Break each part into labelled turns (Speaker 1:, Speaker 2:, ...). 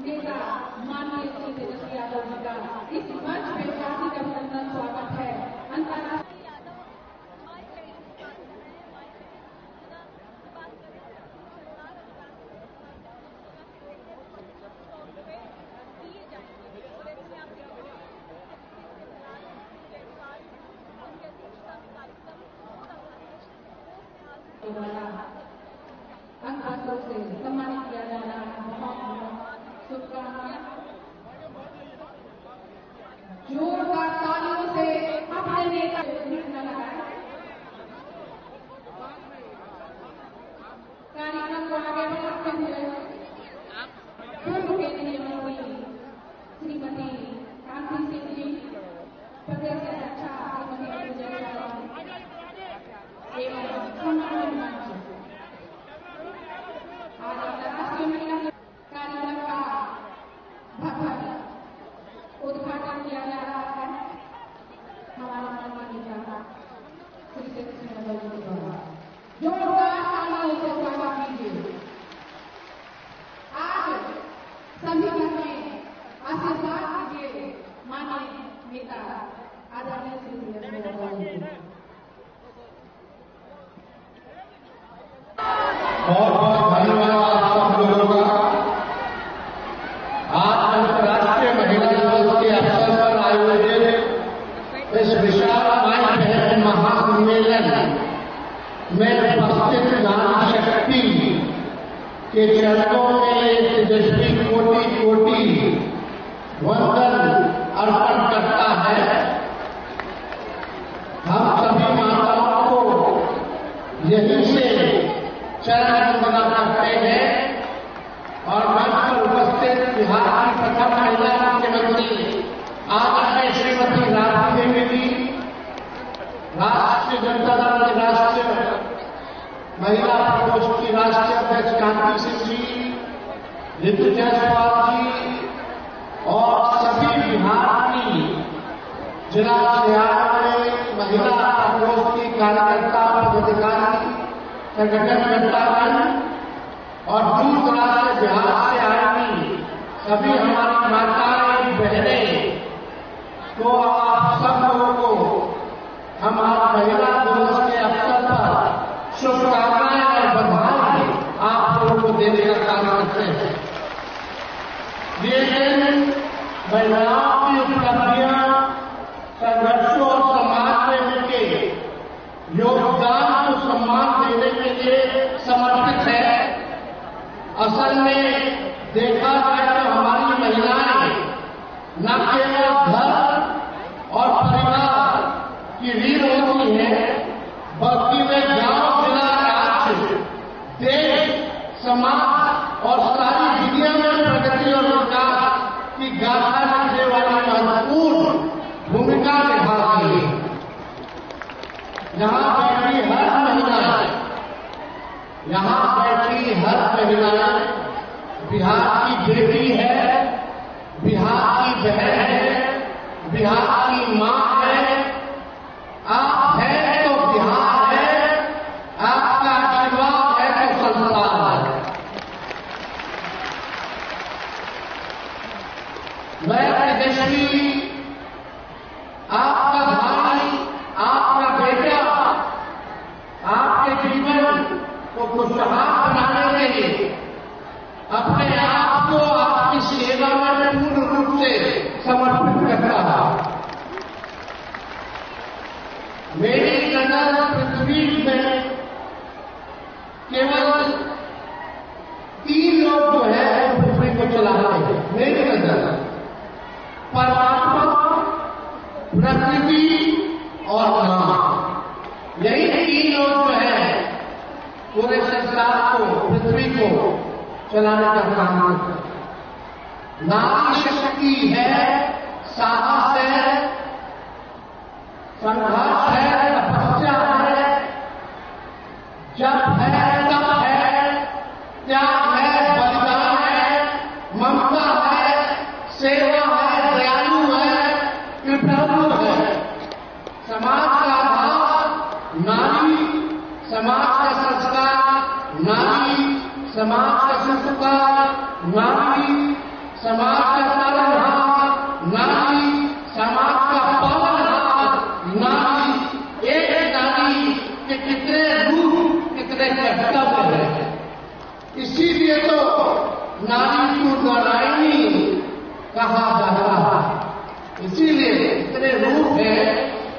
Speaker 1: नेता माननीय श्री तेजस्वी यादव जी का इस मंच पे हार्दिक अभिनंदन स्वागत है। अंतर्राष्ट्रीय अंतर्राष्ट्रीय से सम्मानित किया जा रहा है। बहुत शुभकामनाएं। जोरदार तालियों से अपने नेता कार्यक्रम को आगे बढ़ाते हुए पूर्व केंद्रीय मंत्री श्रीमती कांति सिंह जी, प्रदेश अध्यक्षा श्रीमती विजय एवं सम्मानित आज अंतर्राष्ट्रीय महिला कार्यक्रम का भव्य उद्घाटन किया जा रहा है। हमारे माननीय नेता श्री तेजस्वी यादव जी द्वारा जोरदार तालियों से स्वागत कीजिए। आज सभी में आशीर्वाद दीजिए माननीय नेता आदरणीय श्री तेजस्वी यादव जी को।
Speaker 2: बहुत बहुत धन्यवाद आप सब लोगों का। आज अंतर्राष्ट्रीय महिला दिवस के अवसर पर आयोजित इस विशाल माई बहन महासम्मेलन में उपस्थित नारी शक्ति के चरणों में तेजस्वी कोटि कोटि वंदन अर्पण करता है। हम सभी माताओं को यहीं से चरण वंदना करते हैं और मंच पर उपस्थित बिहार की प्रथम महिला मुख्यमंत्री आदरणीय श्रीमती राबड़ी देवी जी, राष्ट्रीय जनता दल के राष्ट्रीय महिला प्रकोष्ठ की राष्ट्रीय अध्यक्ष कांति सिंह जी, ऋतु जायसवाल जी और सभी बिहार की जिला न्यायालय महिला प्रकोष्ठ की कार्यकर्ता पदाधिकारी संगठनकर्तागण और दूर दराज से बिहार से आएंगी सभी हमारी माताएं बहनें को आप सब लोगों को हमारा महिला दिवस के अवसर पर शुभकामनाएं और बधाई आप लोगों को देने का कार्य करते हैं। ये दिन महिलाओं की उपलब्धियां, संघर्षों और समाज में उनके योगदान को सम्मान देने के लिए समर्पित है। असल में देखा जाए तो हमारी महिलाएं न केवल घर और परिवार की रीढ़ होती है, बल्कि वे गांव, जिला, राज्य, देश, समाज और सारी दुनिया में प्रगति और विकास की गाथा लिखने वाली महत्वपूर्ण भूमिका निभाती है। यहाँ बैठी हर महिला बिहार की बेटी है, बिहार की बहन है, बिहार की मां है। आप हैं तो बिहार है, आपका आशीर्वाद है तो संसार है। मैं तेजस्वी आपका भाई, आपका बेटा, आपके जीवन को खुशहाल बनाने के लिए अपने आप को आपकी सेवा में पूर्ण रूप से समर्पित करता है। मेरी नजर पृथ्वी में केवल 3 लोग जो है पृथ्वी को चलाते हैं। मेरी नजर परमात्मा, प्रकृति और नाम, यही 3 लोग जो है पूरे संसार को, पृथ्वी को चलाने का काम करते हैं। नारी शक्ति है, साहस है, संघर्ष है, तपस्या है, जप है, तप है, त्याग है, बलिदान है, ममता है, सेवा है, दयालु है, कृपालु है। समाज का आधार नारी, समाज का संस्कार नारी, समाज का संस्कार नारी, समाज का पालनहार, नारी समाज का पालनहार, नारी एक नारी के कितने रूप, कितने कर्तव्य हैं। इसीलिए तो नारी को नारायणी कहा जाता है। इसीलिए इतने रूप हैं,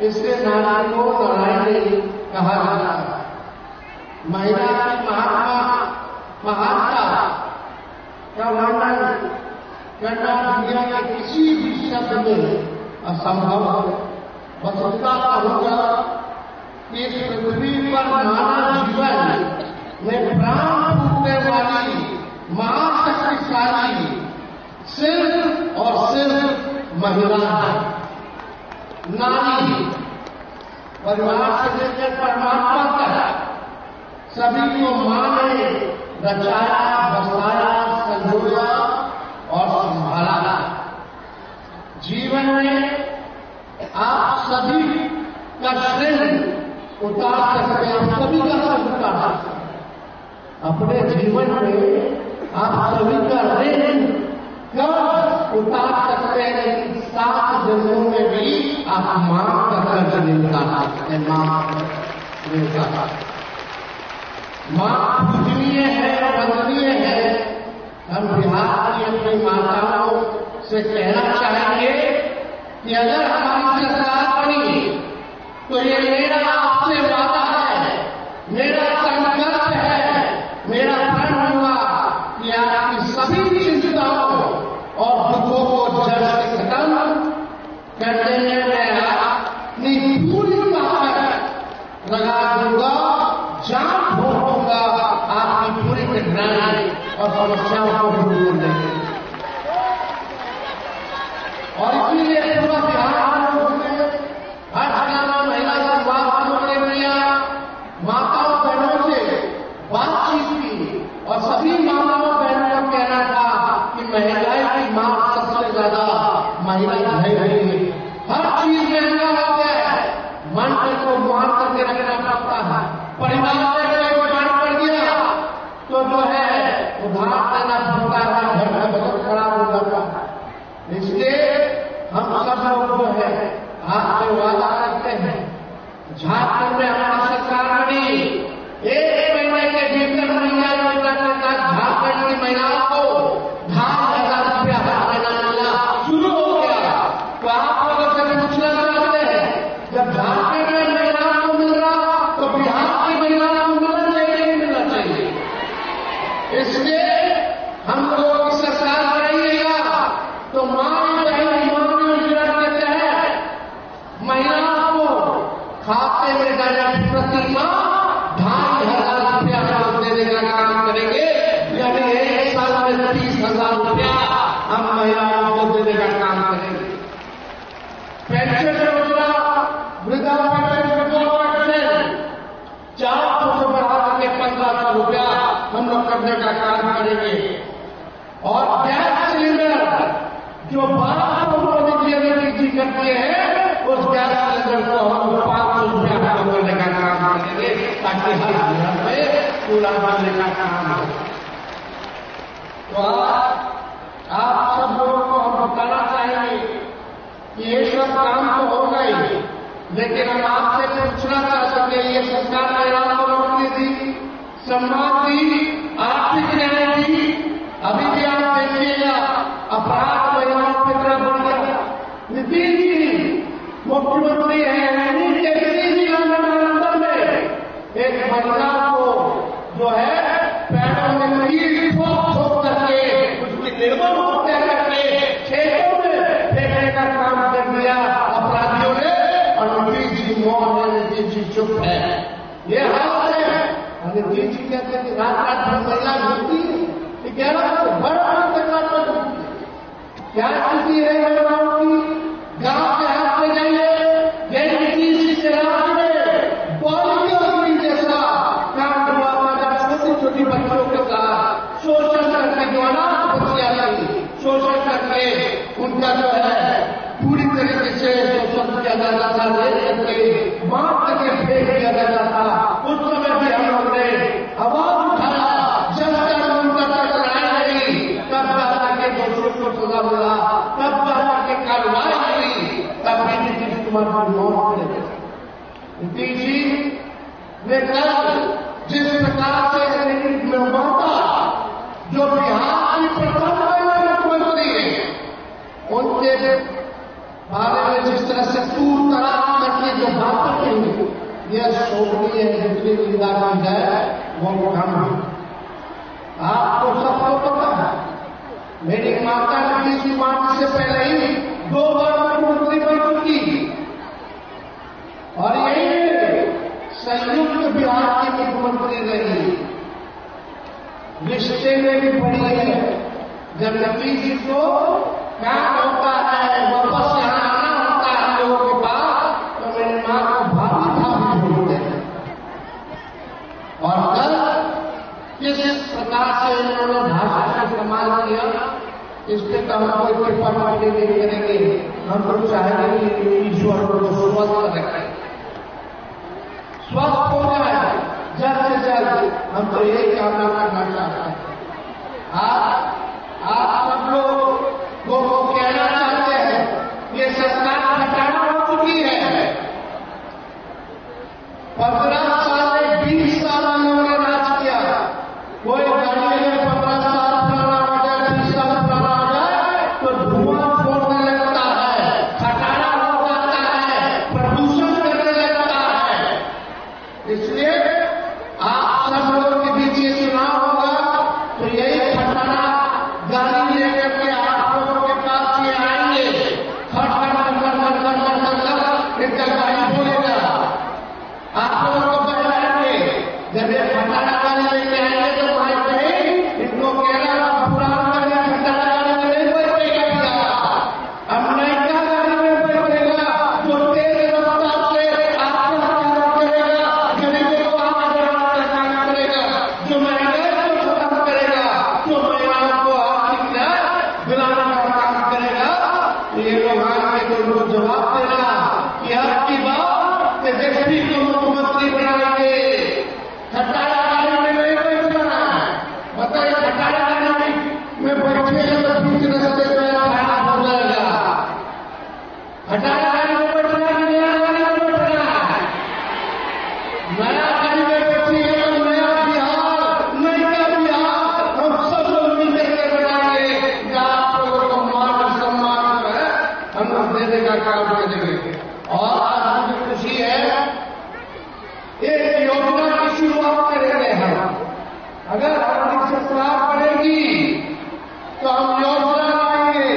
Speaker 2: इसलिए नारी को नारायणी कहा जाता है। महिला की महानता का वर्णन करना दुनिया के किसी भी शब्द में असंभव है। वस्तुता कहूंगा कि इस पृथ्वी पर मानव जीवन में प्राण फूटने वाली महाशक्तिशाली सिर्फ और सिर्फ महिला है। नारी परिवार से लेकर परमात्मा तक सभी को मां ने रचाया, बसाया, संजोया और संभाला। जीवन में आप सभी का श्रेय उतार सकते हैं, आप सभी का श्रेय उतार सकते हैं। अपने जीवन में आप सभी का ऋण कर्ज उतार सकते हैं, लेकिन 7 जन्मों में भी आप मां का कर्ज नहीं उतार सकते। मां पूजनीय है, वंदनीय है। हम बिहार की अपनी माताओं से कहना चाहेंगे कि अगर हमारी सरकार बनी तो ये मेरा आपसे वादा है, मेरा संकल्प है, मेरा प्रण हुआ कि आपकी सभी चिंताओं और दुखों को जड़ से खत्म कर देने में अपनी पूरी ताकत लगा दूंगा, जान भोगूंगा, आपकी पूरी कठिनाई और समस्याओं को दूर देंगे। और इसीलिए पूरा बिहार हर जगह महिला संवाद ने किया, माताओं बहनों से बातचीत की और सभी माताओं बहनों को कहना था कि महंगाई की मार सबसे ज्यादा महिला झेल रही है। हर चीज महंगा हो गया है, मन को मान करके रखना पड़ता है। परिवार में कोई बीमार पड़ गया तो जो है उधार देना पड़ता है, घर का बजट खराब हो जाता है। इसलिए हम सब लोग जो है आपसे वादा करते हैं, झारखंड में हमारी सरकार बनी, 1 महीने के भीतर महिला योजना के तहत झारखंड की महिलाओं को 2,500 रुपया हर महीना मिलना शुरू हो गया। तो आप लोगों से पूछना चाहते हैं, जब झारखंड में महिलाओं को मिल रहा तो बिहार की महिलाओं को मिलना चाहिए, नहीं मिलना चाहिए। इसलिए हम लोगों की सरकार बनाइएगा तो मां योजना के तहत महिलाओं को खाते में जाने प्रति माह 2,500 रुपया देने का काम करेंगे। यानी 1 साल में 30,000 रुपया हम महिलाओं को देने का काम करेंगे। पेंशन योजना, वृद्धा पेंशन 400 से बढ़ा करके 1,500 रुपया हम लोग करने का काम करेंगे। और गैस सिलेंडर जो 1200 रुपये करते हैं, उस गैस सिलेंडर को हम 500 रुपया करने का काम करेंगे, ताकि हर घर में पूरा बनने का काम हो। तो आप सब लोगों को हम बताना चाहेंगे कि ये सब काम तो हो गई, लेकिन हम आपसे पूछना चाहते हैं, ये सरकार महिलाओं को नौकरी दी, सम्मान दी, आर्थिक न्याय दी, अभी भी आप देखिएगा अपराध महिलाओं की तरफ बढ़ गया। नीतीश जी मुख्यमंत्री है, नालंदा में एक महिला को जो है पैरों में कील ठोक करके उसकी निर्मम हत्या करके खेतों में फेंकने का काम कर दिया अपराधियों ने, और नीतीश जी मौन है, नीतीश जी चुप है। ये हाल है। नीतीश जी कहते हैं कि रात भर महिला घूमती है, 11 से बड़ा क्या स्थिति है महिलाओं की। गांव के हाथ में जाइए, नीतीश के राज में बॉलीवुड जैसा काम हुआ था, छोटी छोटी बच्चों के साथ शोषण करके, द्वारा बच्चियां लगी शोषण करके उनका जो है पूरी तरीके से शोषण किया जाता था, ले करके मार करके फेंक दिया जाता था। उस समय भी हम लोग ने आवाज उठाया, जब तक उनका टकराया नहीं, तब जाकर के दोषियों को जिस प्रकार से ममता जो बिहार की प्रथम महिला मुख्यमंत्री है, उनके बारे में जिस तरह से दूर तरार करके जो बातें कही, यह शोभनीय है। जितनी निंदा की जाए वो कम है। आपको सबको पता है, मेरी माता नीतीश कुमार से पहले ही 2 बार मुख्यमंत्री बन चुकी और यही संयुक्त बिहार की मुख्यमंत्री रही। रिश्ते में भी बड़ी है। जब नीतीश जी को काम होता है, वापस यहाँ आना होता है लोगों के पास, तो मेरी मां को भाभी बोलते हैं। और कल किस प्रकार से इन्होंने भाषा का इस्तेमाल किया, इसके तो हम कोई टिप्पणी नहीं करेंगे। हम तो चाहेंगे कि ईश्वर को स्वस्थ रखें, स्वस्थ हो जाए जल्द से जल्द। हम तो यही कामना करना चाहते हैं। आप सब लोग को कहना चाहते हैं, ये सरकार घटाना हो चुकी है। 15 साल 20 साल उन्होंने राज किया। कोई गाड़ी में 15 साल पुराना हो जाए, 20 साल पुराना हो जाए तो धुआं छोड़ने लगता है, खटारा हो जाता है, प्रदूषण करने लगता है। इसलिए आप सब लोगों के बीच ये चुनाव होगा तो यही खटारा गाड़ी लेकर के आप लोगों के पास ये आएंगे। इनका गाड़ी बोलेगा, आप लोगों को बताएंगे। जब ये खटारा गाड़ी लेके आएंगे तो भाई कहीं इनको कहना पुराना गाड़ी खटारा गाड़ी में नहीं बैठेगा, अब नयका गाड़ी में बैठेगा जो तेज रफ्तार से आपको करेगा, गरीबों को आगे बढ़ाने का काम करेगा, जो महंगाई को खत्म करेगा, जो महिलाओं को आर्थिक न्याय दिलाने का काम करेगा। ये लोग आगे तो लोग जवाब देगा कि आपकी बात तेजस्वी को मुख्यमंत्री बनाएंगे, खटारा गाड़ी में नहीं बैठना है। बताइए, खटारा गाड़ी में बैठेगा तो बीच रस्ते में खाना हो जाएगा। खटारा गाड़ी में बैठना कि नया गाड़ी में बैठना है? नया गाड़ी में बैठिएगा तो नया बिहार, नया बिहार हम सब लोग मिलकर के बनाएंगे। आप लोगों को मान सम्मान है हम लोग देने का काम करेंगे। और आज मुझे खुशी है, एक योजना की शुरुआत करेंगे हम। अगर हमारी सरकार बनेगी तो हम योजना लाएंगे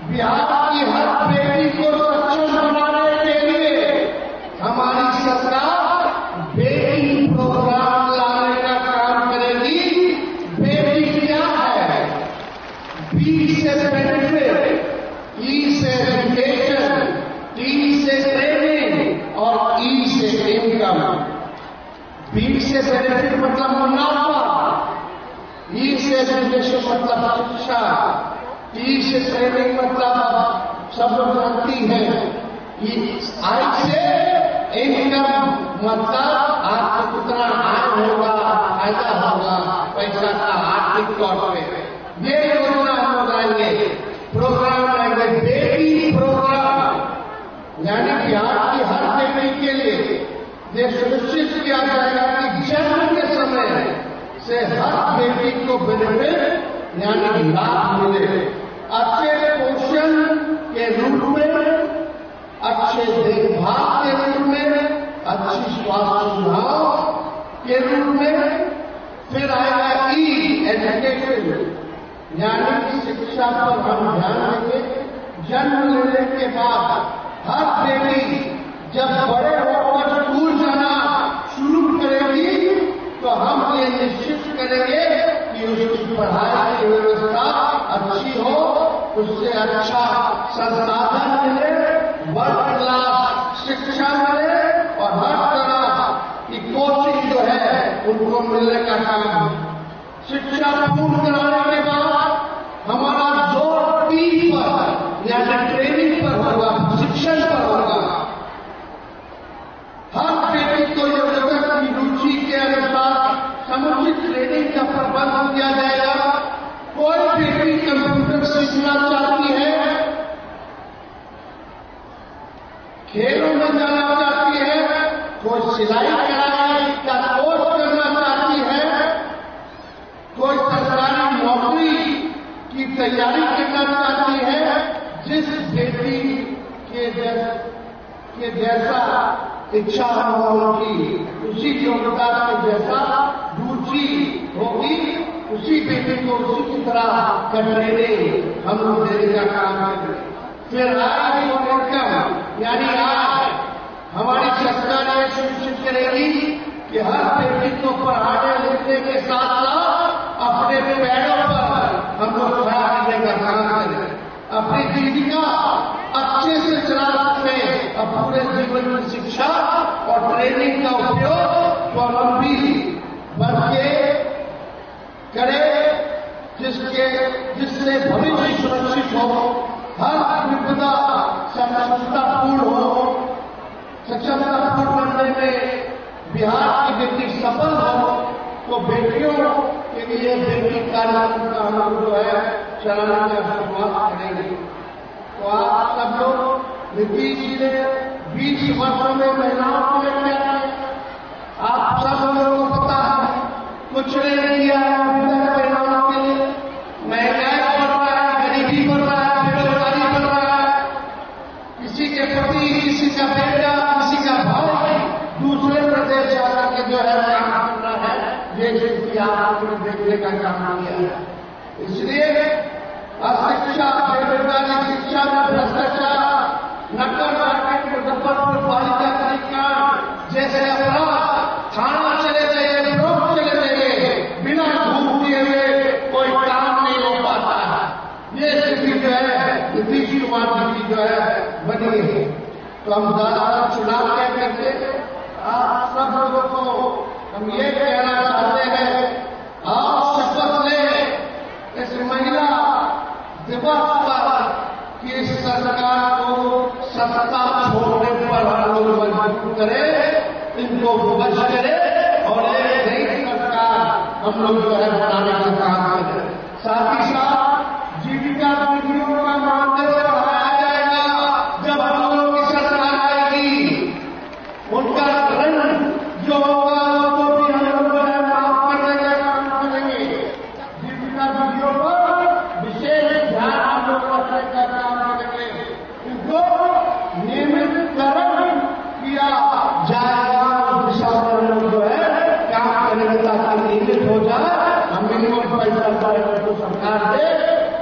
Speaker 2: बिहार की हर बेटी को सक्षम बनाने के लिए। हमारी सरकार बेटी प्रोग्राम लाने का काम करेगी। बेटी क्या है? बी से बेनिफिट, ई से एजुकेशन, टी से ट्रेनिंग और ई से इनकम। बी से बेनिफिट मतलब मुनाफा, ई से एजुकेशन मतलब शिक्षा, टी से ट्रेनिंग मतलब सब लोग जानती है, आई से इनकम मतलब आपको कितना आय होगा, फायदा होगा पैसा का आर्थिक तौर पे। ये योजना हम लोग लाएंगे, प्रोग्राम लाएंगे, बेटी प्रोग्राम, यानी बिहार की हर बेटी के लिए ये सुनिश्चित किया जाएगा कि जन्म के समय से हर बेटी को बेनिफिट यानी लाभ मिले। अच्छे पोषण के रूप में, अच्छे देखभाल के रूप में, अच्छी स्वास्थ्य सुविधाओं के रूप में। फिर आएगा ई एजुकेशन, यानी शिक्षा पर हम ध्यान देंगे। जन्म लेने के बाद हर बेटी जब बड़े होकर स्कूल जाना शुरू करेगी तो हम ये निश्चित करेंगे कि उसकी पढ़ाई की व्यवस्था अच्छी हो, उससे अच्छा संसाधन मिले, वर्ल्ड क्लास शिक्षा मिले और हर तरह की कोचिंग जो है उनको मिलने का काम। शिक्षा पूर्ण कराने के बाद हमारा जोर टी पर यानी ट्रेनिंग पर होगा, शिक्षण पर होगा। हर बेटी को जरूरत की रुचि के अनुसार समुचित ट्रेनिंग का प्रबंध किया जाएगा। कोई बेटी कंप्यूटर सीखना चाहती है, खेलों में जाना चाहती है, कोई सिलाई कढ़ाई का कोर्स तैयारी करना चाहती है, जिस बेटी के जैसा इच्छा होगी, उसी योग्यता के जैसा रुचि होगी, उसी बेटी को उसी की तरह करने हम लोग देने का काम करें। फिर आज इनकम यानी आज हमारी सरकार ये सुनिश्चित करेगी कि हर बेटी को पढ़ाने लिखने के साथ साथ अपने पैरों पर हम लोग खड़ा करने का काम करें, अपनी जीविका अच्छे से चला सकते, और पूरे जीवन की शिक्षा और ट्रेनिंग का उपयोग स्वावलंबी बन के करे, जिससे भविष्य सुरक्षित हो, हर विपदा सक्षमतापूर्ण हो, सक्षमतापूर्ण बनने में बिहार की बेटी सफल हो, तो बेटियों के लिए बेटी कार्यक्रम का हम लोग जो है चलाने का शुरुआत करेंगे। तो आप सब लोग नीतीश जी ने 20 वर्षों में महिलाओं के लिए क्या किया, आप सब लोगों को पता है, कुछ नहीं किया महिलाओं के लिए। महंगाई बढ़ रहा है, गरीबी बढ़ रहा है, बेरोजगारी बढ़ रहा है, किसी के पति, किसी का बेटा, किसी का भाई दूसरे प्रदेश जाकर के जो है काम कर रहा है, ये स्थिति आपने देखने का काम किया है। इसलिए अशिक्षा, बेरोजगारी, शिक्षा में भ्रष्टाचार, नक्सल मार्केट, मुजफ्फरपुर बालिका गृह जैसे अपराध थाना चले गए, रोक चले गए, बिना घूस दिए हुए कोई काम नहीं हो पाता है। ये स्थिति जो है नीतीश कुमार जी जो है बनी है। तो हम ज्यादा चुनाव क्या करते, आप सब लोगों को हम ये कहना चाहते हैं, आप शपथ लें इस महिला दिवस पर कि इस सरकार को सत्ता छोड़ने पर हम लोग मजबूर करें, इनको विवश करें और एक नई सरकार हम लोग जो है बनाने का काम करें। साथ ही साथ जीविका दीदियों का मानदेय बढ़ाया जाएगा। जब हम लोग की सरकार आएगी, उनका ऋण जो होगा उसको भी हम लोग जो है माफ करने का काम करेंगे। जीविका दीदियों पर विशेष ध्यान हम लोग रखने का काम करेंगे। इनको नियमितकरण किया जाएगा, उस दिशा में हम लोग जो है काम करेंगे ताकि नियमित हो जाए, हम मिनिमम पैसा तो सरकार दे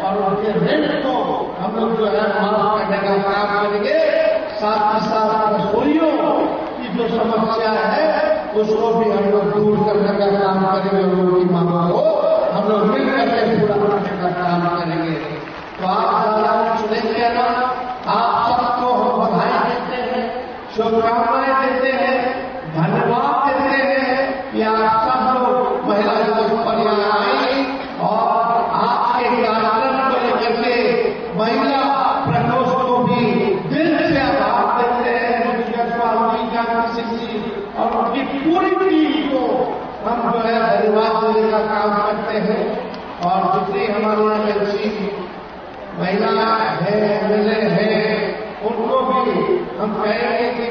Speaker 2: और उनके ऋण को हम लोग जो है माफ करने का काम करेंगे। साथ ही साथ रसोइयों की जो समस्या है उसको भी हम लोग दूर करने का काम करेंगे, लोगों की मांगों को हम लोग मिलकर के पूरा करने का काम करेंगे। तो आप ज्यादा चुने कहना, आप सबको हम बधाई देते हैं, शुभकामनाएं देते हैं, धन्यवाद देते हैं कि आप सब लोग महिला दिवस पर यहाँ आई और आपके कार्यक्रम को लेकर के महिला प्रकोष्ठ को भी दिल से आभार देते हैं। और उनकी पूरी टीम को हम जो है धन्यवाद देने का काम करते हैं। और जितनी हमारे यहाँ एमसी महिला है, एमएलए है, उनको भी हम कहेंगे कि